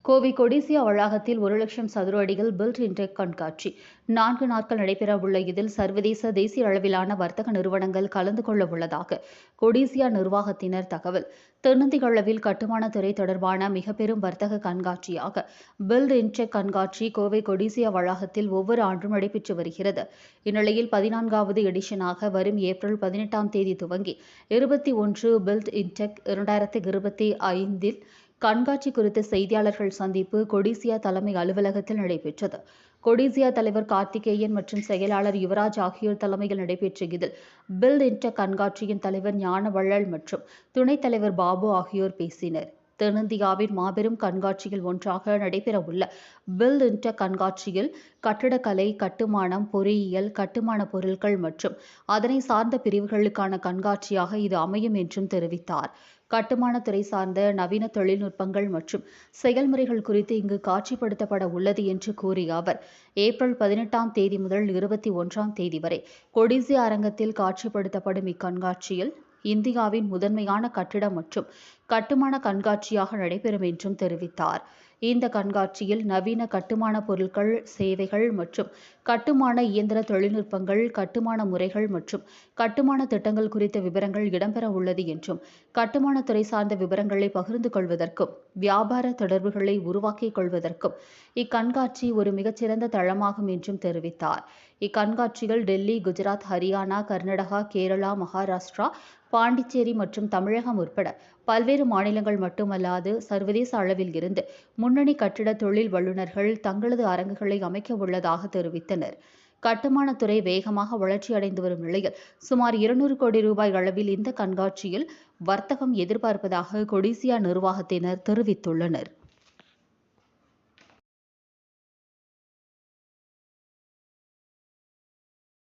கோவை கொடிசியா வளாகத்தில் 1,00,000 சதுர அடியில் பில்ட் இன்டெக் கண்காட்சி 4 நாட்கள் நடைபெறவுள்ள இதில் சர்வதேச, தேசிய அளவிலான வர்த்தக நிறுவனங்கள் கலந்து கொள்ள உள்ளதாக கொடிசியா நிர்வாகத்தினர் தகவல். தென்னிந்திய அளவில் கட்டுமானத்துறை தொடர்பான மிகப்பெரும் வர்த்தக கண்காட்சியாக பில்ட் இன்டெக் கண்காட்சி கோவை கொடிசியா வளாகத்தில் ஒவ்வொரு ஆண்டும் நடைபெற்று வருகிறது. இந்நிலையில் 14வது எடிஷனாக வரும் ஏப்ரல் 18ஆம் தேதி துவங்கி 21 பில்ட் இன்டெக் 2025 கண்காட்சி குறித்த செய்தியாளர்கள் சந்திப்பு கொடிசியா தலைமை அலுவலகத்தில் நடைபெற்றது. கொடிசியா தலைவர் கார்த்திகேயன் மற்றும் செயலாளர் யுவராஜ் ஆகியோர் தலைமையில் நடைபெற்ற இதில் பில்ட் இன்டெக் கண்காட்சியின் தலைவர் ஞானவள்ளல் மற்றும் துணைத் தலைவர் பாபு ஆகியோர் பேசினர். தென்னிந்தியாவின் மாபெரும் கண்காட்சியில் ஒன்றாக நடைபெறவுள்ள பில்ட் இன்டெக் கண்காட்சியில் கட்டடக்கலை, கட்டுமானம், பொறியியல், கட்டுமான பொருட்கள் மற்றும் அதனை சார்ந்த பிரிவுகளுக்கான கண்காட்சியாக இது அமையும் என்றும் தெரிவித்தார். கட்டுமானத்துறை சார்ந்த நவீன தொழில்நுட்பங்கள் மற்றும் செயல்முறைகள் குறித்து இங்கு காட்சிப்படுத்தப்பட உள்ளது என்று கூறிய அவர், ஏப்ரல் 18ஆம் தேதி முதல் 21ஆம் தேதி வரை கொடிசியா அரங்கத்தில் காட்சிப்படுத்தப்படும் இக்கண்காட்சியில் இந்தியாவின் முதன்மையான கட்டிடம் மற்றும் கட்டுமான கண்காட்சியாக நடைபெறும் என்றும் தெரிவித்தார். இந்த கண்காட்சியில் நவீன கட்டுமான பொருட்கள், சேவைகள் மற்றும் கட்டுமான இயந்திர தொழில்நுட்பங்கள், கட்டுமான முறைகள் மற்றும் கட்டுமான திட்டங்கள் குறித்த விவரங்கள் இடம்பெற உள்ளது என்றும், கட்டுமானத்துறை சார்ந்த விவரங்களை பகிர்ந்து கொள்வதற்கும், வியாபார தொடர்புகளை உருவாக்கிக் கொள்வதற்கும் இக்கண்காட்சி ஒரு மிகச்சிறந்த தளமாகும் என்றும் தெரிவித்தார். இக்கண்காட்சிகள் டெல்லி, குஜராத், ஹரியானா, கர்நாடகா, கேரளா, மகாராஷ்டிரா, பாண்டிச்சேரி மற்றும் தமிழகம் உட்பட பல்வேறு மாநிலங்கள் மட்டுமல்லாது சர்வதேச அளவில் இருந்து முன்னணி கட்டிட தொழில் வல்லுநர்கள் தங்களது அரங்குகளை அமைக்க உள்ளதாக தெரிவித்தனர். கட்டுமானத்துறை வேகமாக வளர்ச்சியடைந்து வரும் நிலையில் சுமார் 200 கோடி ரூபாய் அளவில் இந்த கண்காட்சியில் வர்த்தகம் எதிர்பார்ப்பதாக கொடிசியா நிர்வாகத்தினர் தெரிவித்துள்ளனர்.